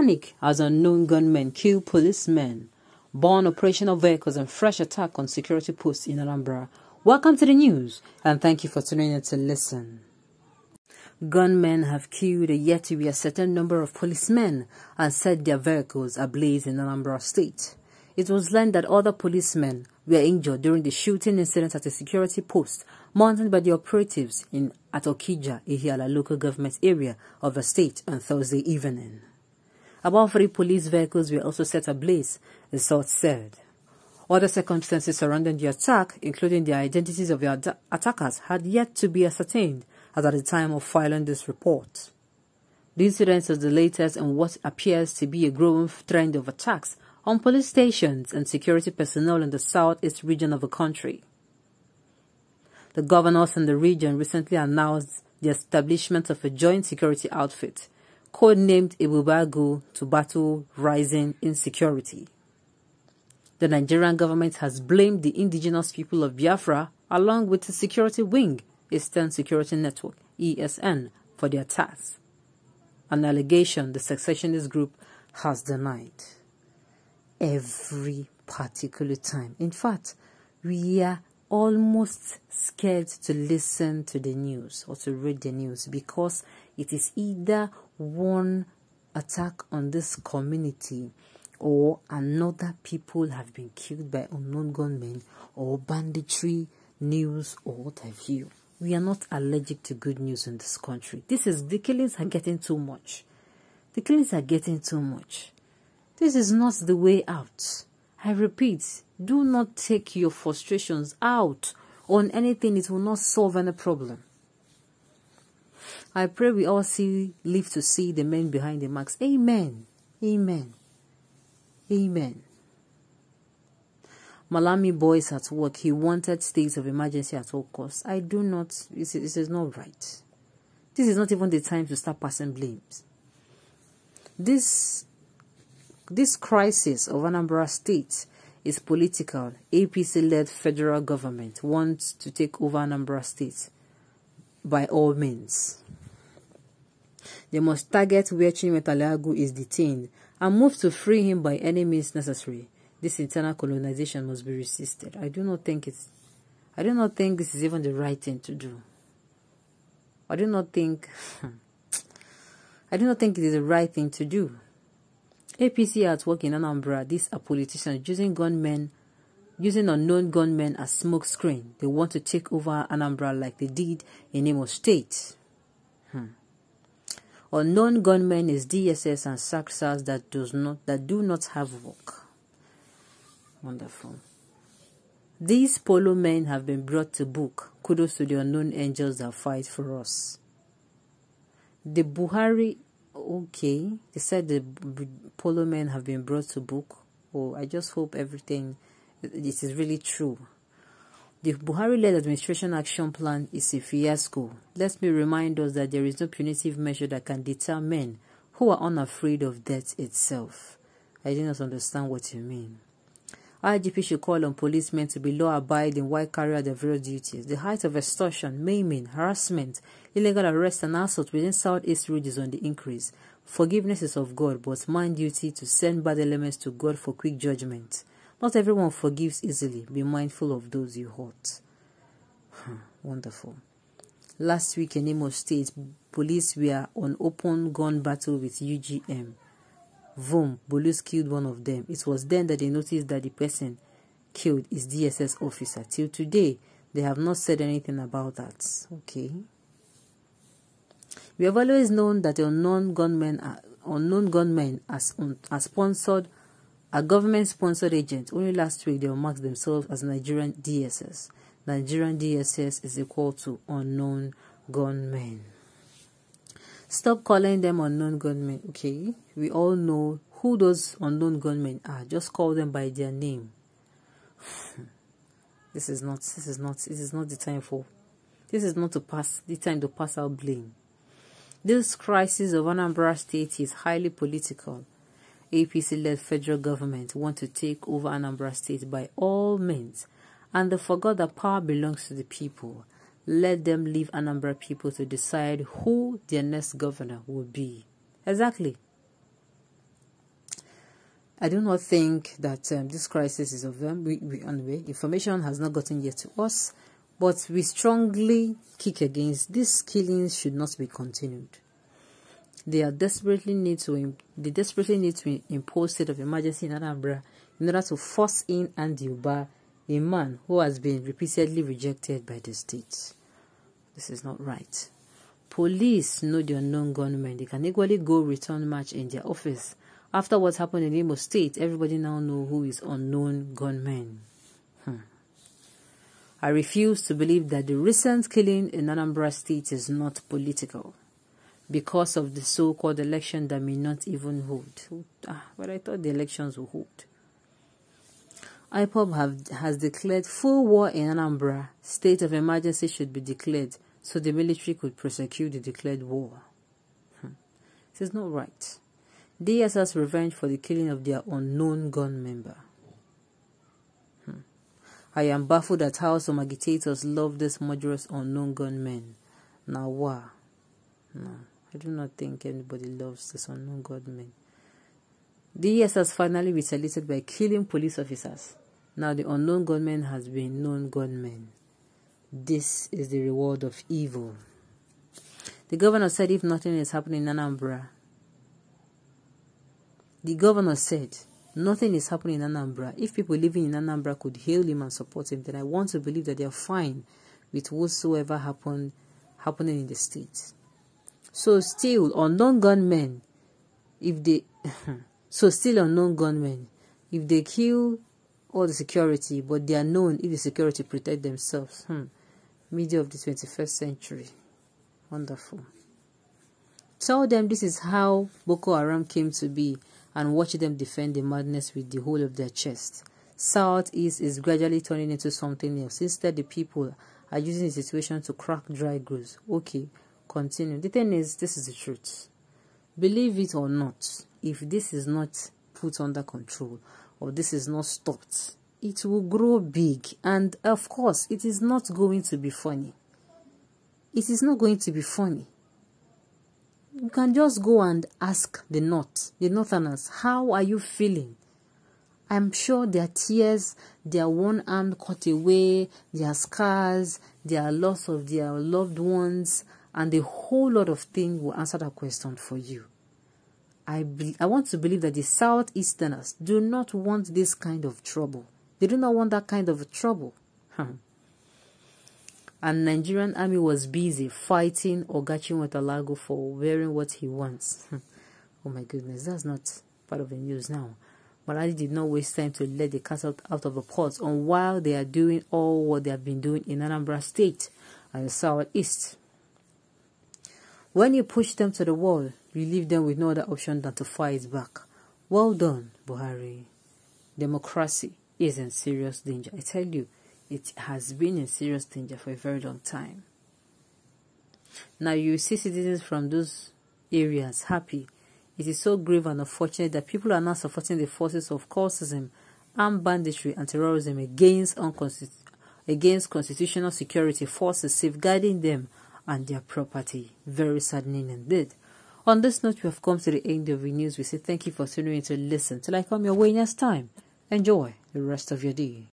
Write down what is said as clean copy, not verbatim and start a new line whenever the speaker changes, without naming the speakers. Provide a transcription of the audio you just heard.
Panic as unknown gunmen kill policemen. Burn operational vehicles and fresh attack on security posts in Anambra. Welcome to the news and thank you for tuning in to listen. Gunmen have killed a yet-to-be ascertained number of policemen and set their vehicles ablaze in Anambra State. It was learned that other policemen were injured during the shooting incident at a security post mounted by the operatives at Okija, Ihiala local government area of the state on Thursday evening. About 3 police vehicles were also set ablaze, the source said. Other circumstances surrounding the attack, including the identities of the attackers, had yet to be ascertained as at the time of filing this report. The incident is the latest in what appears to be a growing trend of attacks on police stations and security personnel in the southeast region of the country. The governors in the region recently announced the establishment of a joint security outfit, codenamed Ibubagu, to battle rising insecurity. The Nigerian government has blamed the indigenous people of Biafra, along with the security wing, Eastern Security Network, ESN, for the attacks, an allegation the secessionist group has denied. Every particular time. In fact, we are almost scared to listen to the news or to read the news because it is either one attack on this community or another people have been killed by unknown gunmen or banditry news or what have you. We are not allergic to good news in this country. The killings are getting too much. The killings are getting too much. This is not the way out. I repeat, do not take your frustrations out on anything. It will not solve any problem. I pray we all live to see the men behind the marks. Amen. Amen. Amen. Malami boys at work. He wanted states of emergency at all costs. I do not. This is not right. This is not even the time to start passing blames. This crisis of Anambra State is political. APC-led federal government wants to take over Anambra State by all means. They must target where ÇUR1T is detained and move to free him by any means necessary. This internal colonization must be resisted. I do not think this is even the right thing to do. I do not think it is the right thing to do. APC at work in Anambra. These are politicians using unknown gunmen as smoke screen. They want to take over Anambra like they did in Imo State. Unknown gunmen is DSS and SACSAs that do not have work. Wonderful. These polo men have been brought to book. Kudos to the unknown angels that fight for us. The Buhari. Okay, they said the polo men have been brought to book. Oh, I just hope everything this is really true. The Buhari-led administration action plan is a fiasco. Let me remind us that there is no punitive measure that can deter men who are unafraid of death itself. I do not understand what you mean. IGP should call on policemen to be law-abiding while carrying their various duties. The height of extortion, maiming, harassment, illegal arrest and assault within Southeast regions is on the increase. Forgiveness is of God, but man's duty to send bad elements to God for quick judgment. Not everyone forgives easily. Be mindful of those you hurt. Wonderful. Last week in Imo State, police were on open gun battle with UGM. Boom, police killed one of them. It was then that they noticed that the person killed is DSS officer. Till today, they have not said anything about that. Okay. We have always known that unknown gunmen are government-sponsored agents. Only last week, they marked themselves as Nigerian DSS. Nigerian DSS is equal to unknown gunmen. Stop calling them unknown gunmen, okay? We all know who those unknown gunmen are. Just call them by their name. This is not the time to pass out blame. This crisis of Anambra State is highly political. APC-led federal government want to take over Anambra State by all means, and they forgot that power belongs to the people. Let them leave Anambra people to decide who their next governor will be. Exactly. I do not think that this crisis is of them. Anyway, information has not gotten yet to us, but we strongly kick against these killings should not be continued. They desperately need to impose state of emergency in Anambra in order to force in Andy Uba, a man who has been repeatedly rejected by the state. This is not right. Police know the unknown gunmen. They can equally go return match in their office. After what happened in Imo State, everybody now know who is unknown gunmen. I refuse to believe that the recent killing in Anambra State is not political because of the so-called election that may not even hold. But I thought the elections would hold. IPOB has declared full war in Anambra. State of emergency should be declared so the military could prosecute the declared war. This is not right. DSS revenge for the killing of their unknown gun member. I am baffled at how some agitators love this murderous unknown gunmen. Now, wow. No, I do not think anybody loves this unknown gunmen. DSS finally retaliated by killing police officers. Now the unknown gunman has been known gunmen. This is the reward of evil. The governor said if nothing is happening in Anambra, if people living in Anambra could hail him and support him, then I want to believe that they are fine with whatsoever happening in the state. So still unknown gunmen, if they kill all the security, but they are known if the security protect themselves. Media of the 21st century. Wonderful. Tell them this is how Boko Haram came to be and watch them defend the madness with the whole of their chest. Southeast is gradually turning into something else. Instead, the people are using the situation to crack dry goods. Okay, continue. The thing is, this is the truth. Believe it or not, if this is not put under control or this is not stopped, it will grow big. And of course, it is not going to be funny. It is not going to be funny. You can just go and ask the Northerners, how are you feeling? I'm sure their tears, their one arm cut away, their scars, their loss of their loved ones, and a whole lot of things will answer that question for you. I want to believe that the Southeasterners do not want this kind of trouble. They do not want that kind of trouble. And Nigerian army was busy fighting Ogachi Watalago for wearing what he wants. Oh my goodness, that's not part of the news now. Buhari did not waste time to let the cat out of the pot on while they are doing all what they have been doing in Anambra State and the Southeast. When you push them to the wall, you leave them with no other option than to fight back. Well done, Buhari. Democracy is in serious danger. I tell you, it has been in serious danger for a very long time. Now you see citizens from those areas happy. It is so grave and unfortunate that people are now supporting the forces of cultism, armed banditry and terrorism against constitutional security forces safeguarding them and their property. Very saddening indeed. On this note, we have come to the end of the news. We say thank you for tuning in to listen. Till I come your way next time. Enjoy the rest of your day.